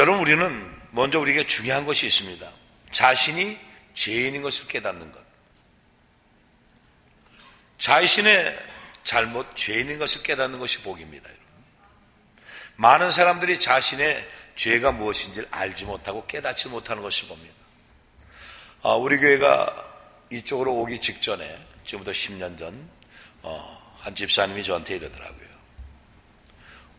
여러분, 우리는 먼저 우리에게 중요한 것이 있습니다. 자신이 죄인인 것을 깨닫는 것. 자신의 잘못, 죄인인 것을 깨닫는 것이 복입니다. 여러분. 많은 사람들이 자신의 죄가 무엇인지를 알지 못하고 깨닫지 못하는 것을 봅니다. 우리 교회가 이쪽으로 오기 직전에, 지금부터 10년 전, 한 집사님이 저한테 이러더라고요.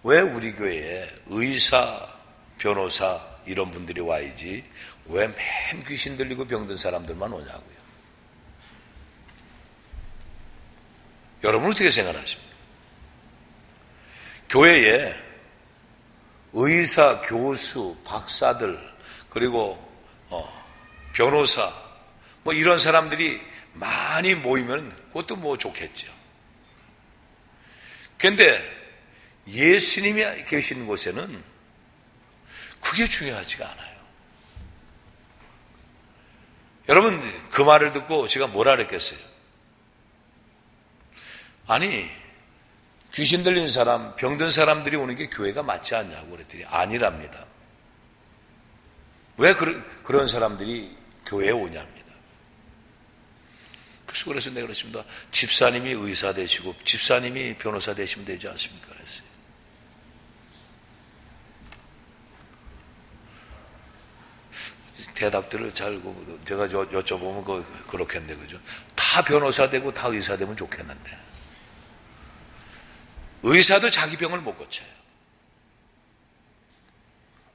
왜 우리 교회에 의사, 변호사 이런 분들이 와야지 왜 맨 귀신 들리고 병든 사람들만 오냐고요. 여러분 어떻게 생각하십니까? 교회에 의사, 교수, 박사들, 그리고 변호사 뭐 이런 사람들이 많이 모이면 그것도 뭐 좋겠죠. 그런데 예수님이 계신 곳에는 그게 중요하지가 않아요. 여러분, 그 말을 듣고 제가 뭐라 그랬겠어요? 아니, 귀신 들린 사람, 병든 사람들이 오는 게 교회가 맞지 않냐고 그랬더니 아니랍니다. 왜 그런 사람들이 교회에 오냐입니다. 그래서 내가 그랬습니다. 집사님이 의사 되시고 집사님이 변호사 되시면 되지 않습니까? 그랬어요. 대답들을 잘, 제가 여쭤보면 그렇겠는데, 그죠? 다 변호사 되고 다 의사 되면 좋겠는데. 의사도 자기 병을 못 고쳐요.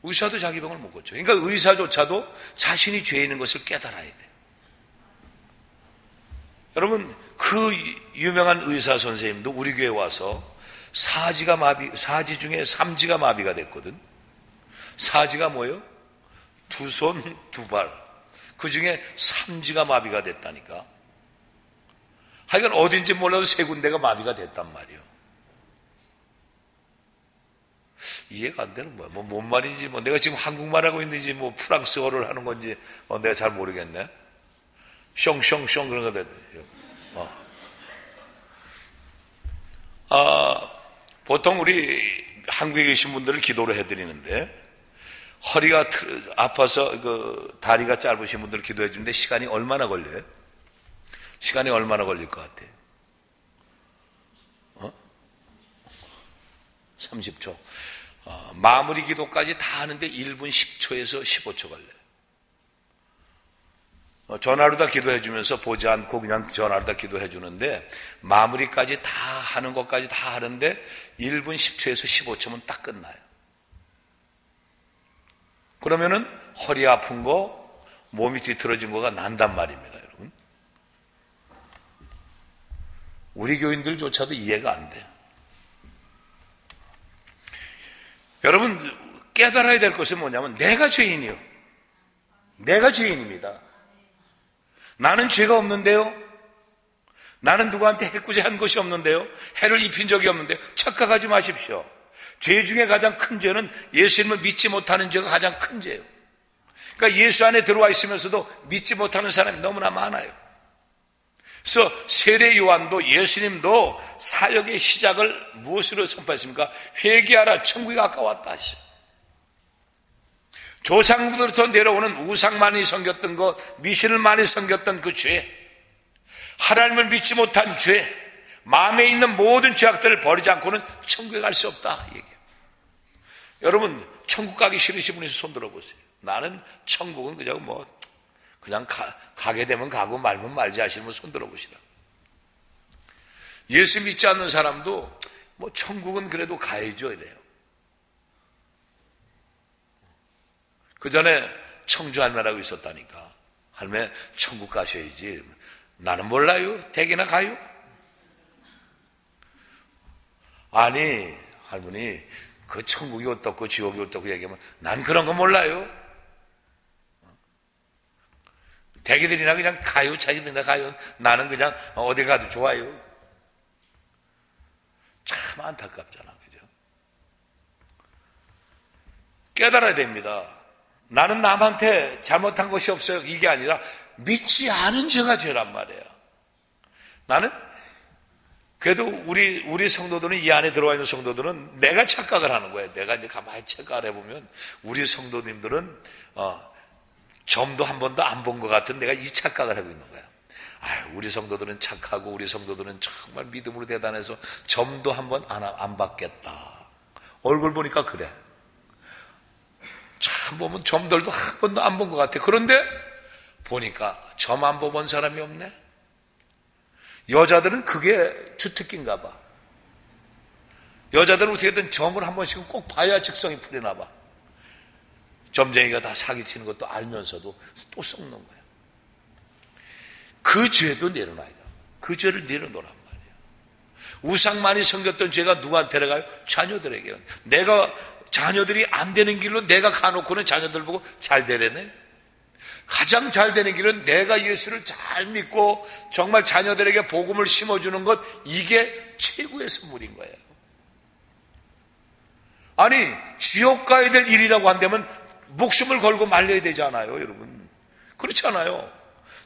의사도 자기 병을 못 고쳐요. 그러니까 의사조차도 자신이 죄 있는 것을 깨달아야 돼요. 여러분, 그 유명한 의사 선생님도 우리 교회에 와서 사지 중에 3지가 마비가 됐거든. 사지가 뭐예요? 두 손, 두 발. 그 중에 3지가 마비가 됐다니까. 하여간 어딘지 몰라도 3군데가 마비가 됐단 말이에요. 이해가 안 되는 거야. 뭔 말인지, 내가 지금 한국말 하고 있는지, 프랑스어를 하는 건지, 내가 잘 모르겠네. 숑숑숑 그런 거 돼. 보통 우리 한국에 계신 분들을 기도를 해드리는데, 허리가 아파서 다리가 짧으신 분들 기도해 주는데 시간이 얼마나 걸려요? 시간이 얼마나 걸릴 것 같아요? 30초. 마무리 기도까지 다 하는데 1분 10초에서 15초 걸려요. 전화로 다 기도해 주면서 보지 않고 그냥 전화로 다 기도해 주는데 마무리까지 다 하는 것까지 다 하는데 1분 10초에서 15초면 딱 끝나요. 그러면은 허리 아픈 거, 몸이 뒤틀어진 거가 난단 말입니다, 여러분. 우리 교인들조차도 이해가 안 돼요. 여러분, 깨달아야 될 것은 뭐냐면 내가 죄인이요. 내가 죄인입니다. 나는 죄가 없는데요. 나는 누구한테 해코지한 것이 없는데요. 해를 입힌 적이 없는데요. 착각하지 마십시오. 죄 중에 가장 큰 죄는 예수님을 믿지 못하는 죄가 가장 큰 죄예요. 그러니까 예수 안에 들어와 있으면서도 믿지 못하는 사람이 너무나 많아요. 그래서 세례 요한도 예수님도 사역의 시작을 무엇으로 선포했습니까? 회개하라, 천국이 가까웠다 하시죠. 조상부부터 내려오는 우상 많이 섬겼던 것, 미신을 많이 섬겼던 그 죄, 하나님을 믿지 못한 죄, 마음에 있는 모든 죄악들을 버리지 않고는 천국에 갈 수 없다. 얘기해요. 여러분, 천국 가기 싫으신 분이 손 들어보세요. 나는 천국은 그냥 가게 되면 가고 말면 말지 하시는 분 손 들어보시라. 예수 믿지 않는 사람도 천국은 그래도 가야죠 이래요. 그 전에 청주 할매라고 있었다니까. 할매 천국 가셔야지. 나는 몰라요. 대개나 가요. 아니 할머니 그 천국이 어떻고 지옥이 어떻고 얘기하면 난 그런 거 몰라요. 대기들이나 그냥 가요. 자기들이나 가요. 나는 그냥 어딜 가도 좋아요. 참 안타깝잖아. 그죠? 깨달아야 됩니다. 나는 남한테 잘못한 것이 없어요. 이게 아니라 믿지 않은 죄가 죄란 말이에요. 나는 그래도 우리 성도들은, 이 안에 들어와 있는 성도들은 내가 착각을 하는 거예요. 내가 이제 가만히 착각을 해보면 우리 성도님들은 점도 한 번도 안 본 것 같은 내가 이 착각을 하고 있는 거야. 우리 성도들은 착하고 우리 성도들은 정말 믿음으로 대단해서 점도 한 번 안 받겠다. 얼굴 보니까 그래. 참 보면 점들도 한 번도 안 본 것 같아. 그런데 보니까 점 안 본 사람이 없네. 여자들은 그게 주특기인가 봐. 여자들은 어떻게든 점을 한 번씩은 꼭 봐야 직성이 풀리나 봐. 점쟁이가 다 사기치는 것도 알면서도 또 썩는 거야. 그 죄도 내려놔야 돼. 그 죄를 내려놓으란 말이에요. 우상 많이 섬겼던 죄가 누구한테 가요? 자녀들에게요. 내가 자녀들이 안 되는 길로 내가 가놓고는 자녀들 보고 잘 되려네. 가장 잘 되는 길은 내가 예수를 잘 믿고 정말 자녀들에게 복음을 심어주는 것, 이게 최고의 선물인 거예요. 아니, 지옥 가야 될 일이라고 한다면 목숨을 걸고 말려야 되지 않아요, 여러분? 그렇지 않아요?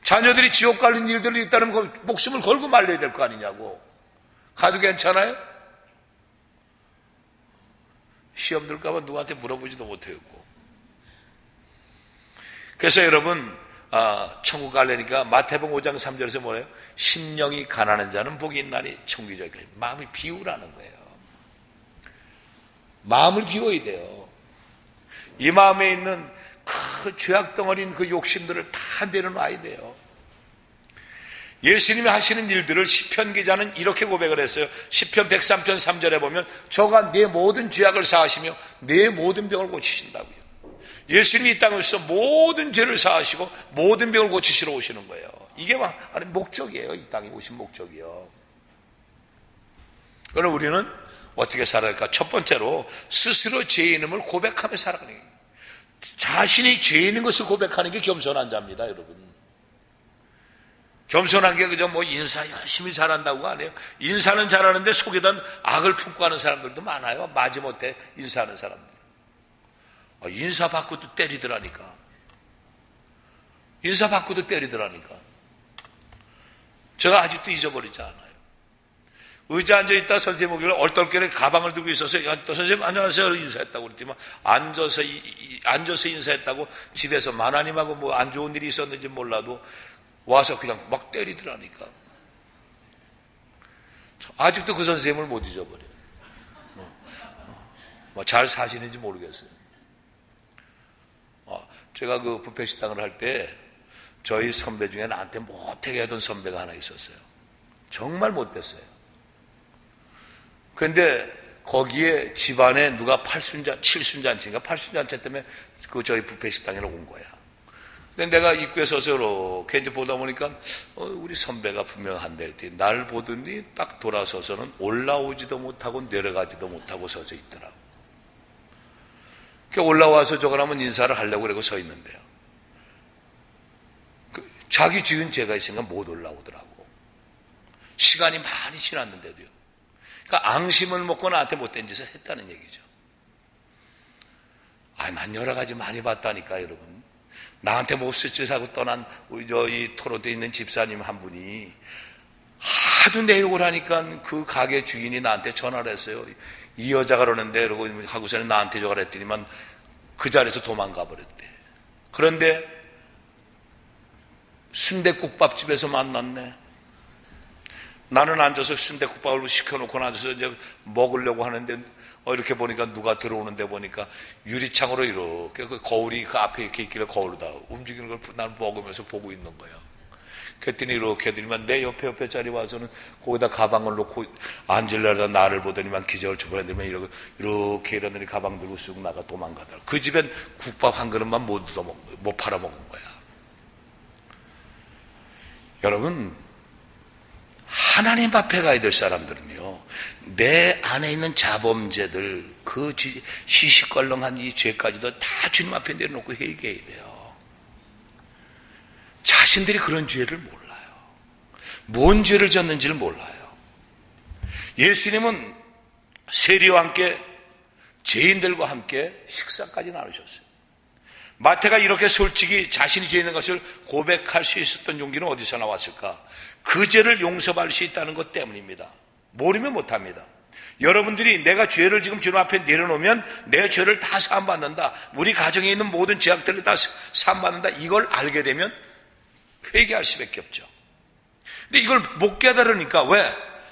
자녀들이 지옥 가는 일들이 있다면 그 목숨을 걸고 말려야 될 거 아니냐고. 가도 괜찮아요? 시험 들까 봐 누구한테 물어보지도 못해요. 그래서 여러분, 천국 가려니까 마태복음 5장 3절에서 뭐래요? 심령이 가난한 자는 복이 있나니 천국이 저기. 마음이 비우라는 거예요. 마음을 비워야 돼요. 이 마음에 있는 그 죄악덩어리인 그 욕심들을 다 내려놔야 돼요. 예수님이 하시는 일들을 시편 기자는 이렇게 고백을 했어요. 시편 103편 3절에 보면 저가 내 모든 죄악을 사하시며 내 모든 병을 고치신다고요. 예수님이 이 땅에서 모든 죄를 사하시고 모든 병을 고치시러 오시는 거예요. 이게 목적이에요. 이 땅에 오신 목적이요. 그럼 우리는 어떻게 살아야 할까? 첫 번째로 스스로 죄인임을 고백하며 살아가는 거예요. 자신이 죄인인 것을 고백하는 게 겸손한 자입니다, 여러분. 겸손한 게 그저 인사 열심히 잘한다고 안 해요. 인사는 잘하는데 속에다 악을 품고 하는 사람들도 많아요. 마지못해 인사하는 사람들. 인사 받고도 때리더라니까. 인사 받고도 때리더라니까. 제가 아직도 잊어버리지 않아요. 의자 앉아있다 선생님 오길래 얼떨결에 가방을 들고 있어서 선생님 안녕하세요 인사했다고 그랬지만 앉아서 인사했다고 집에서 마나님하고 안 좋은 일이 있었는지 몰라도 와서 그냥 막 때리더라니까. 아직도 그 선생님을 못 잊어버려요. 잘 사시는지 모르겠어요. 제가 그 뷔페 식당을 할 때 저희 선배 중에 나한테 못하게 하던 선배가 하나 있었어요. 정말 못됐어요. 그런데 거기에 집안에 누가 칠순잔치인가 팔순잔치 때문에 그 저희 뷔페 식당에 온 거야. 근데 내가 입구에 서서 이렇게 이제 보다 보니까 우리 선배가 분명한데 했더니 날 보더니 딱 돌아서서는 올라오지도 못하고 내려가지도 못하고 서서 있더라고. 올라와서 저거라면 인사를 하려고 그러고 서 있는데요. 자기 지은 죄가 있으니까 못 올라오더라고. 시간이 많이 지났는데도요. 그러니까 앙심을 먹고 나한테 못된 짓을 했다는 얘기죠. 난 여러 가지 많이 봤다니까, 여러분. 나한테 몹쓸 짓을 하고 떠난 이 토로도에 있는 집사님 한 분이 하도 내 욕을 하니까 그 가게 주인이 나한테 전화를 했어요. 이 여자가 그러는데 이러고 하고서는 나한테 전화를 했더니만 그 자리에서 도망가 버렸대. 그런데 순댓국밥집에서 만났네. 나는 앉아서 순댓국밥을 시켜놓고 앉아서 이제 먹으려고 하는데 이렇게 보니까 누가 들어오는데 보니까 유리창으로 이렇게 그 거울이 그 앞에 이렇게 있길래 거울로 다 움직이는 걸 나는 먹으면서 보고 있는 거야. 그랬더니 이렇게 해더니만 내 옆에 자리 와서는 거기다 가방을 놓고 앉으려다 나를 보더니만 기절을 쳐버리더니만 이렇게 이러더니 가방 들고 쑥 나가 도망가더라. 그 집엔 국밥 한 그릇만 못 팔아먹은 거야. 여러분, 하나님 앞에 가야 될 사람들은요, 내 안에 있는 자범죄들, 그 시시껄렁한 이 죄까지도 다 주님 앞에 내려놓고 회개해야 돼요. 자신들이 그런 죄를 몰라요. 뭔 죄를 졌는지를 몰라요. 예수님은 세리와 함께 죄인들과 함께 식사까지 나누셨어요. 마태가 이렇게 솔직히 자신이 죄 있는 것을 고백할 수 있었던 용기는 어디서 나왔을까? 그 죄를 용서받을 수 있다는 것 때문입니다. 모르면 못합니다. 여러분들이 내가 죄를 지금 주님 앞에 내려놓으면 내 죄를 다 사함받는다, 우리 가정에 있는 모든 죄악들을 다 사함받는다, 이걸 알게 되면 회개할 수밖에 없죠. 근데 이걸 못 깨달으니까, 왜?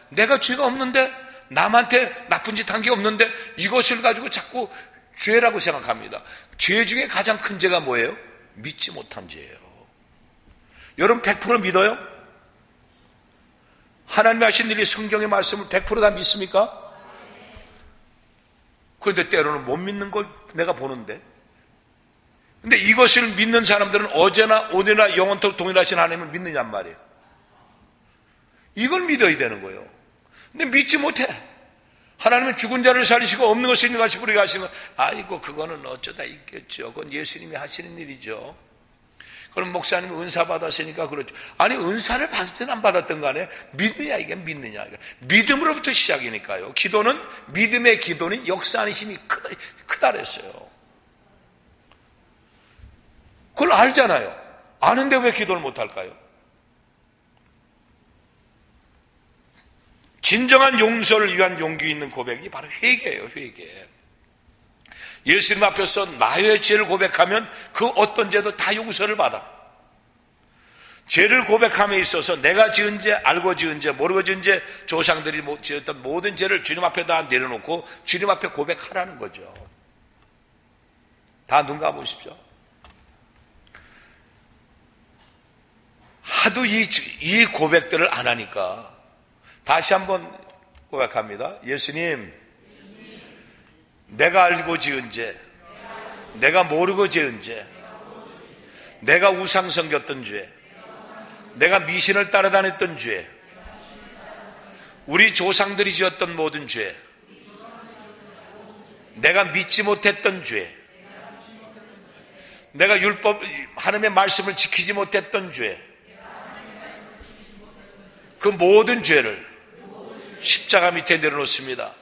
내가 죄가 없는데, 남한테 나쁜 짓 한 게 없는데 이것을 가지고 자꾸 죄라고 생각합니다. 죄 중에 가장 큰 죄가 뭐예요? 믿지 못한 죄예요. 여러분 100% 믿어요? 하나님이 하신 일이 성경의 말씀을 100% 다 믿습니까? 그런데 때로는 못 믿는 걸 내가 보는데, 근데 이것을 믿는 사람들은 어제나 오늘이나 영원토록 동일하신 하나님을 믿느냔 말이에요. 이걸 믿어야 되는 거예요. 근데 믿지 못해. 하나님은 죽은 자를 살리시고 없는 것을 있는 같이 부리게 하시는 거, 아이고 그거는 어쩌다 있겠죠. 그건 예수님이 하시는 일이죠. 그럼 목사님이 은사 받았으니까 그렇죠. 아니 은사를 받을 때는 안 받았던 간에 믿느냐, 이게 믿느냐. 믿음으로부터 시작이니까요. 기도는, 믿음의 기도는 역사하는 힘이 크다 그랬어요. 그걸 알잖아요. 아는데 왜 기도를 못할까요? 진정한 용서를 위한 용기 있는 고백이 바로 회개예요. 회개. 예수님 앞에서 나의 죄를 고백하면 그 어떤 죄도 다 용서를 받아. 죄를 고백함에 있어서 내가 지은 죄, 알고 지은 죄, 모르고 지은 죄, 조상들이 지었던 모든 죄를 주님 앞에 다 내려놓고 주님 앞에 고백하라는 거죠. 다 눈 감으십시오. 하도 이 고백들을 안 하니까 다시 한번 고백합니다. 예수님, 내가 알고 지은 죄, 내가 모르고 지은 죄, 내가 우상 섬겼던 죄, 내가 미신을 따라다녔던 죄, 우리 조상들이 지었던 모든 죄, 내가 믿지 못했던 죄, 내가 율법, 하나님의 말씀을 지키지 못했던 죄, 그 모든 죄를 십자가 밑에 내려놓습니다.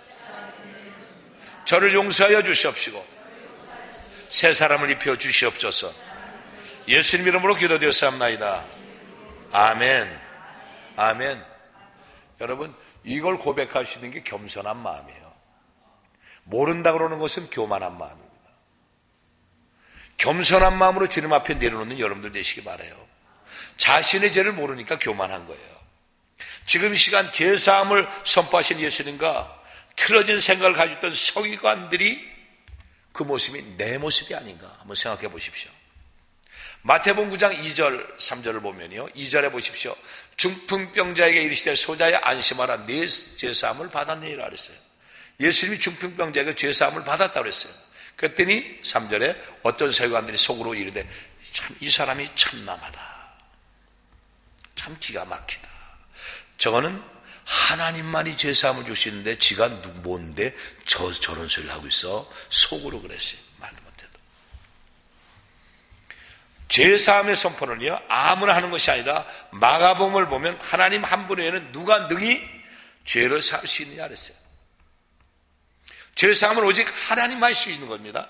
저를 용서하여 주시옵시고 새 사람을 입혀 주시옵소서. 예수님 이름으로 기도되었사옵나이다. 아멘. 아멘. 여러분, 이걸 고백하시는 게 겸손한 마음이에요. 모른다 그러는 것은 교만한 마음입니다. 겸손한 마음으로 주님 앞에 내려놓는 여러분들 되시기 바라요. 자신의 죄를 모르니까 교만한 거예요. 지금 이 시간 죄사함을 선포하신 예수님과 틀어진 생각을 가지고 있던 서기관들이 그 모습이 내 모습이 아닌가 한번 생각해 보십시오. 마태복음 9장 2절 3절을 보면요, 2절에 보십시오. 중풍병자에게 이르시되 소자야 안심하라, 네 죄사함을 받았느니라 그랬어요. 예수님이 중풍병자에게 죄사함을 받았다고 그랬어요. 그랬더니 3절에 어떤 서기관들이 속으로 이르되 참 이 사람이 참남하다, 참 기가 막히다. 저거는 하나님만이 죄사함을 주시는데 지가 뭔데 저런 소리를 하고 있어. 속으로 그랬어요. 말도 못해도. 죄사함의 선포는요, 아무나 하는 것이 아니라 마가복음을 보면 하나님 한 분 외에는 누가 능히 죄를 사할 수 있느냐 그랬어요. 죄사함은 오직 하나님만 할 수 있는 겁니다.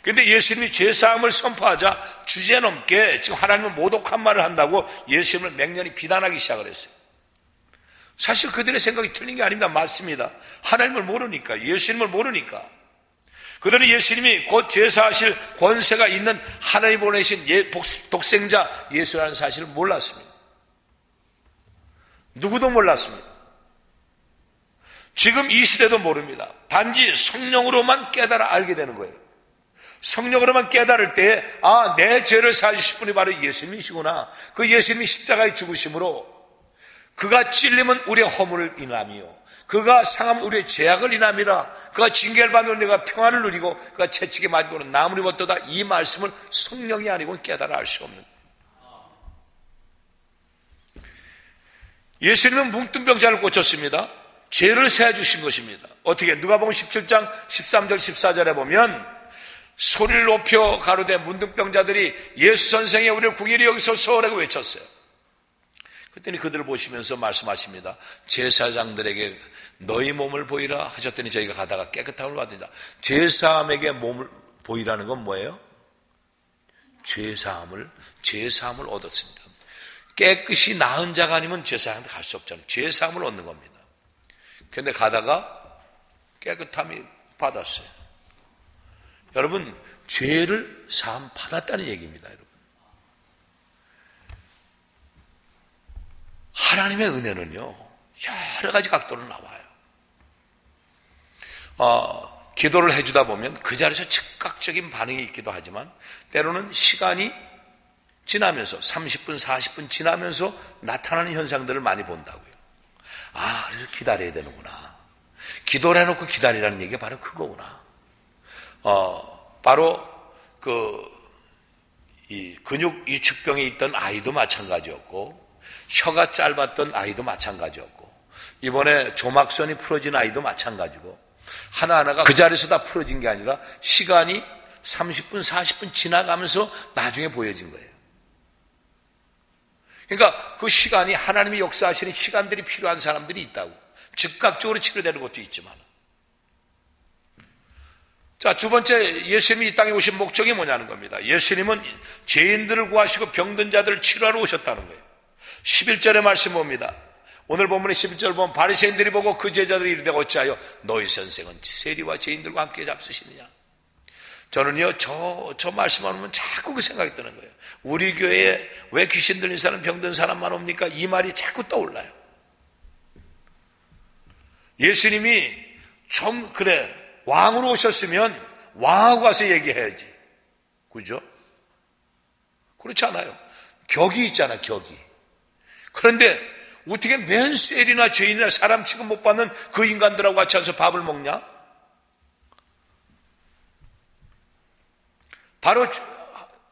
그런데 예수님이 죄사함을 선포하자 주제넘게 지금 하나님은 모독한 말을 한다고 예수님을 맹렬히 비난하기 시작을 했어요. 사실 그들의 생각이 틀린 게 아닙니다. 맞습니다. 하나님을 모르니까, 예수님을 모르니까. 그들은 예수님이 곧 죄사하실 권세가 있는 하나님 보내신 독생자 예수라는 사실을 몰랐습니다. 누구도 몰랐습니다. 지금 이 시대도 모릅니다. 단지 성령으로만 깨달아 알게 되는 거예요. 성령으로만 깨달을 때에 내 죄를 사주실 분이 바로 예수님이시구나. 그 예수님이 십자가에 죽으심으로 그가 찔림은 우리의 허물을 인함이요, 그가 상함은 우리의 죄악을 인함이라. 그가 징계를 받는 우리가 평안을 누리고 그가 채찍에 맞고는 나무를 벗도다. 이 말씀을 성령이 아니고는 깨달아 알 수 없는. 예수님은 뭉뚱병자를 고쳤습니다. 죄를 세워 주신 것입니다. 어떻게? 누가복음 17장 13절 14절에 보면 소리를 높여 가로되 문둥병자들이 예수 선생의 우리를 궁일이 여기소서라고 외쳤어요. 그랬더니 그들을 보시면서 말씀하십니다. 제사장들에게 너희 몸을 보이라 하셨더니 저희가 가다가 깨끗함을 받으리라. 제사함에게 몸을 보이라는 건 뭐예요? 죄사함을 얻었습니다. 깨끗이 나은 자가 아니면 제사함에 갈 수 없잖아요. 죄사함을 얻는 겁니다. 근데 가다가 깨끗함이 받았어요. 여러분, 죄를 사함 받았다는 얘기입니다, 여러분. 하나님의 은혜는요, 여러 가지 각도로 나와요. 기도를 해주다 보면 그 자리에서 즉각적인 반응이 있기도 하지만 때로는 시간이 지나면서 30분, 40분 지나면서 나타나는 현상들을 많이 본다고요. 그래서 기다려야 되는구나. 기도를 해놓고 기다리라는 얘기가 바로 그거구나. 바로 이 근육 이축병에 있던 아이도 마찬가지였고, 혀가 짧았던 아이도 마찬가지였고, 이번에 조막선이 풀어진 아이도 마찬가지고, 하나하나가 그 자리에서 다 풀어진 게 아니라 시간이 30분, 40분 지나가면서 나중에 보여진 거예요. 그러니까 그 시간이 하나님이 역사하시는 시간들이 필요한 사람들이 있다고. 즉각적으로 치료되는 것도 있지만. 자, 두 번째, 예수님이 이 땅에 오신 목적이 뭐냐는 겁니다. 예수님은 죄인들을 구하시고 병든 자들을 치료하러 오셨다는 거예요. 11절의 말씀 봅니다. 오늘 본문의 11절 보면 바리새인들이 보고 그 제자들이 이르되 어찌하여 너희 선생은 세리와 죄인들과 함께 잡수시느냐. 저는요, 저 말씀만 하면 자꾸 그 생각이 드는 거예요. 우리 교회에 왜 귀신 들린 사람, 병든 사람만 옵니까? 이 말이 자꾸 떠올라요. 예수님이 왕으로 오셨으면 왕하고 가서 얘기해야지. 그죠? 그렇지 않아요. 격이 있잖아, 격이. 그런데 어떻게 맨셀이나 죄인이나 사람 취급 못 받는 그 인간들하고 같이 앉아서 밥을 먹냐? 바로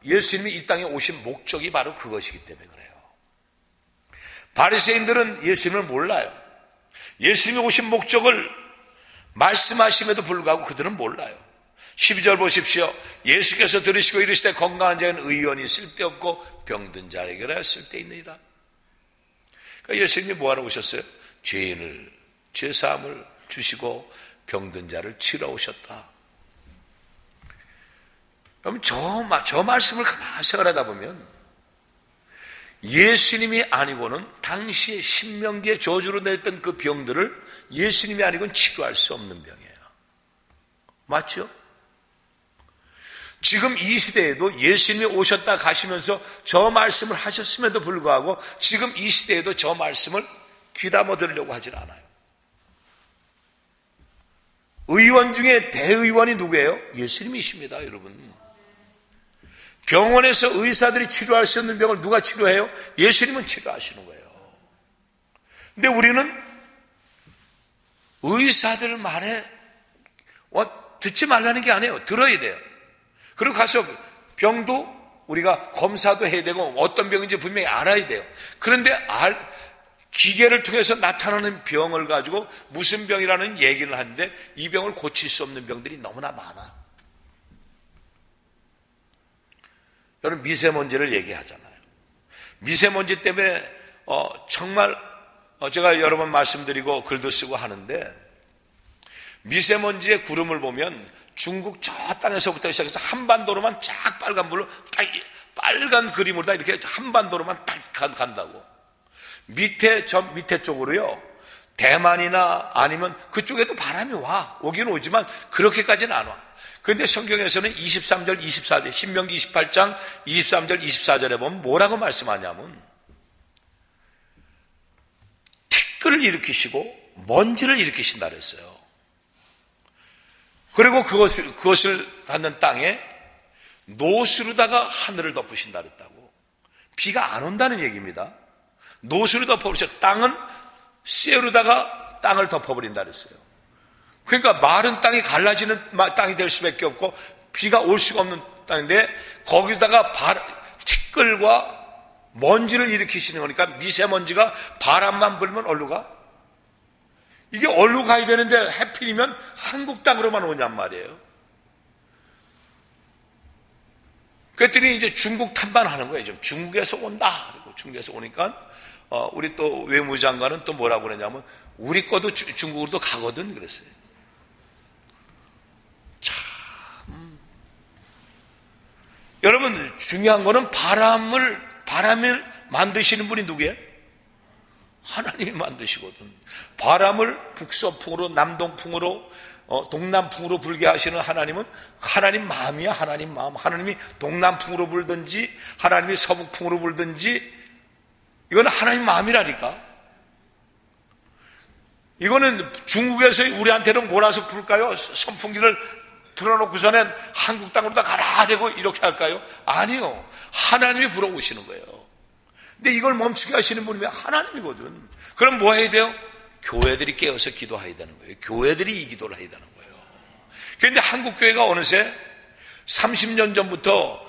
예수님이 이 땅에 오신 목적이 바로 그것이기 때문에 그래요. 바리새인들은 예수님을 몰라요. 예수님이 오신 목적을 말씀하심에도 불구하고 그들은 몰라요. 12절 보십시오. 예수께서 들으시고 이르시되 건강한 자는 의원이 쓸데없고 병든 자에게라 쓸데있느니라. 그러니까 예수님이 뭐하러 오셨어요? 죄인을, 죄사함을 주시고 병든 자를 치러 오셨다. 그럼 저 말씀을 가만히 생각하다 보면 예수님이 아니고는 당시에 신명기에 저주로 냈던 그 병들을 예수님이 아니고는 치료할 수 없는 병이에요. 맞죠? 지금 이 시대에도 예수님이 오셨다 가시면서 저 말씀을 하셨음에도 불구하고 지금 이 시대에도 저 말씀을 귀담아 들으려고 하질 않아요. 의원 중에 대의원이 누구예요? 예수님이십니다, 여러분. 병원에서 의사들이 치료할 수 없는 병을 누가 치료해요? 예수님은 치료하시는 거예요. 근데 우리는 의사들 말에 듣지 말라는 게 아니에요. 들어야 돼요. 그리고 가서 병도 우리가 검사도 해야 되고 어떤 병인지 분명히 알아야 돼요. 그런데 기계를 통해서 나타나는 병을 가지고 무슨 병이라는 얘기를 하는데 이 병을 고칠 수 없는 병들이 너무나 많아. 여러분, 미세먼지를 얘기하잖아요. 미세먼지 때문에 정말 제가 여러 번 말씀드리고 글도 쓰고 하는데 미세먼지의 구름을 보면 중국 저 땅에서부터 시작해서 한반도로만 쫙 빨간 그림으로 다 이렇게 한반도로만 딱 간다고. 저 밑에 쪽으로요, 대만이나 아니면 그쪽에도 바람이 오긴 오지만 그렇게까지는 안 와. 그런데 성경에서는 23절, 24절, 신명기 28장 23절, 24절에 보면 뭐라고 말씀하냐면 티끌을 일으키시고 먼지를 일으키신다 그랬어요. 그리고 그것을 닿는 땅에 노수로다가 하늘을 덮으신다 그랬다고. 비가 안 온다는 얘기입니다. 노수로 덮어버리셔. 땅은 쇠로다가 땅을 덮어버린다 그랬어요. 그러니까 마른 땅이 갈라지는 땅이 될 수밖에 없고 비가 올 수가 없는 땅인데 거기다가 티끌과 먼지를 일으키시는 거니까 미세먼지가 바람만 불면 어디로 가? 이게 어디로 가야 되는데 해필이면 한국 땅으로만 오냔 말이에요. 그랬더니 이제 중국 탐방하는 거예요. 좀 중국에서 온다. 그리고 중국에서 오니까 우리 또 외무장관은 또 뭐라고 그러냐면 우리 거도 중국으로도 가거든 그랬어요. 참, 여러분 중요한 거는 바람을 만드시는 분이 누구예요? 하나님이 만드시거든. 바람을 북서풍으로 남동풍으로 동남풍으로 불게 하시는 하나님은 하나님 마음이야. 하나님 마음. 하나님이 동남풍으로 불든지 하나님이 서북풍으로 불든지 이건 하나님 마음이라니까. 이거는 중국에서 우리한테는 몰아서 부를까요? 선풍기를 틀어놓고서는 한국 땅으로 다 가라 되고 이렇게 할까요? 아니요. 하나님이 불어오시는 거예요. 근데 이걸 멈추게 하시는 분이 하나님이거든. 그럼 뭐 해야 돼요? 교회들이 깨어서 기도해야 되는 거예요. 교회들이 이 기도를 해야 되는 거예요. 그런데 한국 교회가 어느새 30년 전부터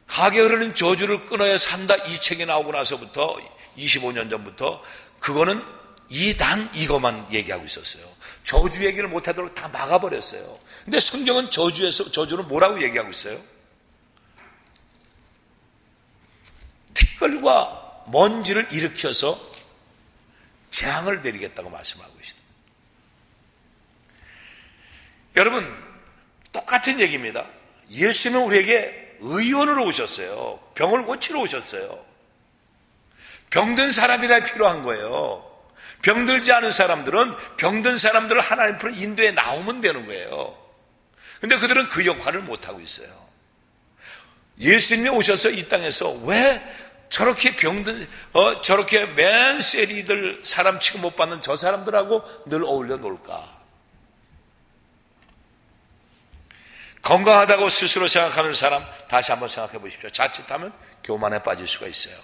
가게 흐르는 저주를 끊어야 산다 이 책이 나오고 나서부터 25년 전부터 그거는 이단 이것만 얘기하고 있었어요. 저주 얘기를 못하도록 다 막아버렸어요. 근데 성경은 저주는 뭐라고 얘기하고 있어요? 티끌과 먼지를 일으켜서 재앙을 내리겠다고 말씀하고 계십니다. 여러분, 똑같은 얘기입니다. 예수님은 우리에게 의원으로 오셨어요. 병을 고치러 오셨어요. 병든 사람이라 필요한 거예요. 병들지 않은 사람들은 병든 사람들을 하나님 앞으로 인도해 나오면 되는 거예요. 근데 그들은 그 역할을 못하고 있어요. 예수님이 오셔서 이 땅에서 왜 저렇게 병든 저렇게 맨세리들 사람 취급 못 받는 저 사람들하고 늘 어울려 놀까? 건강하다고 스스로 생각하는 사람 다시 한번 생각해 보십시오. 자칫하면 교만에 빠질 수가 있어요.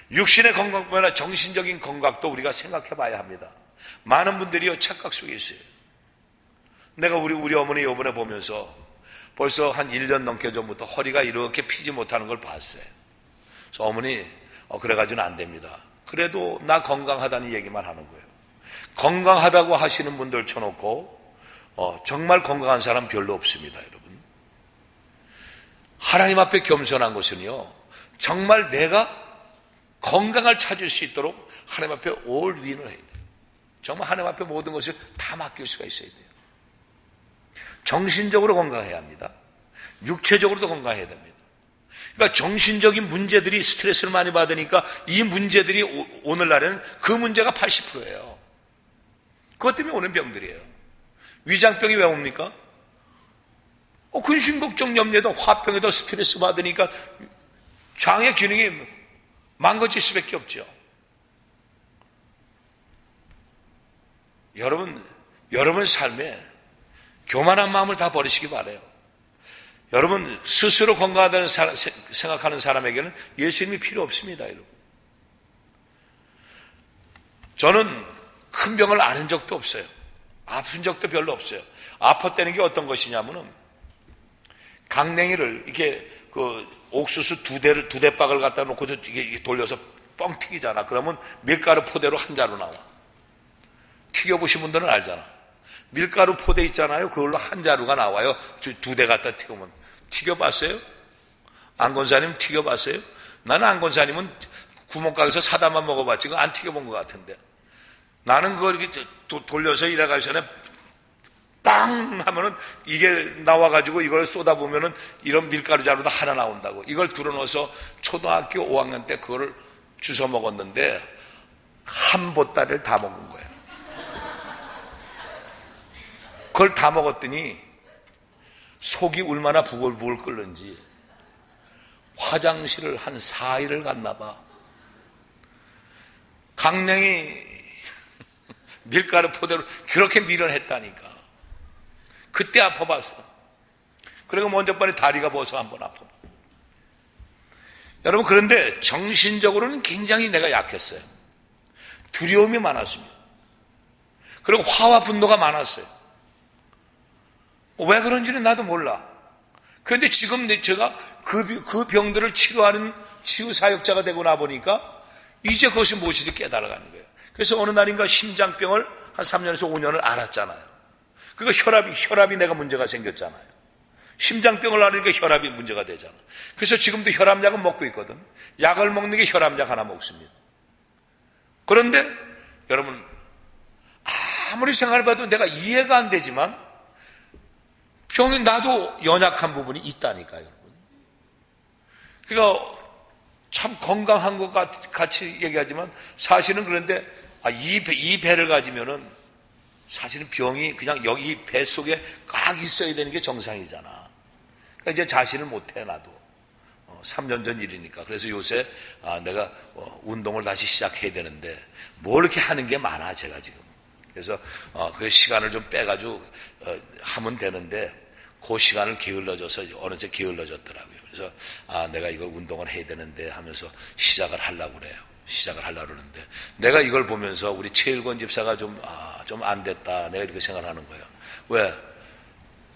육신의 건강뿐 아니라 정신적인 건강도 우리가 생각해 봐야 합니다. 많은 분들이요 착각 속에 있어요. 내가 우리 어머니 이번에 보면서 벌써 한 1년 넘게 전부터 허리가 이렇게 피지 못하는 걸 봤어요. 그래서 어머니 그래가지고는 안 됩니다. 그래도 나 건강하다는 얘기만 하는 거예요. 건강하다고 하시는 분들 쳐놓고 정말 건강한 사람 별로 없습니다. 여러분, 하나님 앞에 겸손한 것은요 정말 내가 건강을 찾을 수 있도록 하나님 앞에 올 위인을 해야 돼요. 정말 하나님 앞에 모든 것을 다 맡길 수가 있어야 돼요. 정신적으로 건강해야 합니다. 육체적으로도 건강해야 됩니다. 그러니까 정신적인 문제들이 스트레스를 많이 받으니까 이 문제들이 오늘날에는 그 문제가 80%예요. 그것 때문에 오는 병들이에요. 위장병이 왜 옵니까? 근심 걱정 염려도 화병에도 스트레스 받으니까 장의 기능이 망가질 수밖에 없죠. 여러분 삶에 교만한 마음을 다 버리시기 바라요. 여러분 스스로 건강하다는 생각하는 사람에게는 예수님이 필요 없습니다. 여러분, 저는 큰 병을 앓은 적도 없어요. 아픈 적도 별로 없어요. 아팠다는 게 어떤 것이냐면은 강냉이를 이렇게 옥수수 두 대박을 갖다 놓고 이게 돌려서 뻥 튀기잖아. 그러면 밀가루 포대로 한 자루 나와. 튀겨보신 분들은 알잖아. 밀가루 포대 있잖아요. 그걸로 한 자루가 나와요. 두 대 갖다 튀기면. 튀겨봤어요? 안건사님 튀겨봤어요? 나는 안건사님은 구멍가게에서 사다만 먹어봤지 안 튀겨본 것 같은데, 나는 그걸 이렇게 돌려서 일해가기 전에 빵 하면은 이게 나와가지고 이걸 쏟아보면은 이런 밀가루 자루도 하나 나온다고. 이걸 들어넣어서 초등학교 5학년 때 그거를 주워 먹었는데 한 보따리를 다 먹은 거예요. 그걸 다 먹었더니 속이 얼마나 부글부글 끓는지 화장실을 한 4일을 갔나 봐. 강냉이 밀가루 포대로 그렇게 밀어냈다니까. 그때 아파봤어. 그리고 먼저 번에 다리가 부어서 한번 아파봐. 여러분, 그런데 정신적으로는 굉장히 내가 약했어요. 두려움이 많았습니다. 그리고 화와 분노가 많았어요. 왜 그런지는 나도 몰라. 그런데 지금 제가 그 병들을 치료하는 치유사역자가 되고 나보니까 이제 그것이 무엇인지 깨달아가는 거예요. 그래서 어느 날인가 심장병을 한 3년에서 5년을 앓았잖아요. 그러니까 혈압이 내가 문제가 생겼잖아요. 심장병을 앓으니까 혈압이 문제가 되잖아. 그래서 지금도 혈압약은 먹고 있거든. 약을 먹는 게 혈압약 하나 먹습니다. 그런데 여러분, 아무리 생각해봐도 내가 이해가 안 되지만 병이 나도 연약한 부분이 있다니까요, 여러분. 그러니까 참 건강한 것 같이 얘기하지만 사실은 그런데 이 배를 가지면은 사실은 병이 그냥 여기 배 속에 꽉 있어야 되는 게 정상이잖아. 그러니까 이제 자신을 못해 나도. 3년 전 일이니까. 그래서 요새 내가 운동을 다시 시작해야 되는데 뭐 이렇게 하는 게 많아 제가 지금. 그래서 그 시간을 좀 빼가지고 하면 되는데 그 시간을 게을러져서 어느새 게을러졌더라고요. 그래서 내가 이걸 운동을 해야 되는데 하면서 시작을 하려고 그래요. 시작을 하려고 그러는데 내가 이걸 보면서 우리 최일권 집사가 좀 안 됐다. 내가 이렇게 생각하는 거예요. 왜?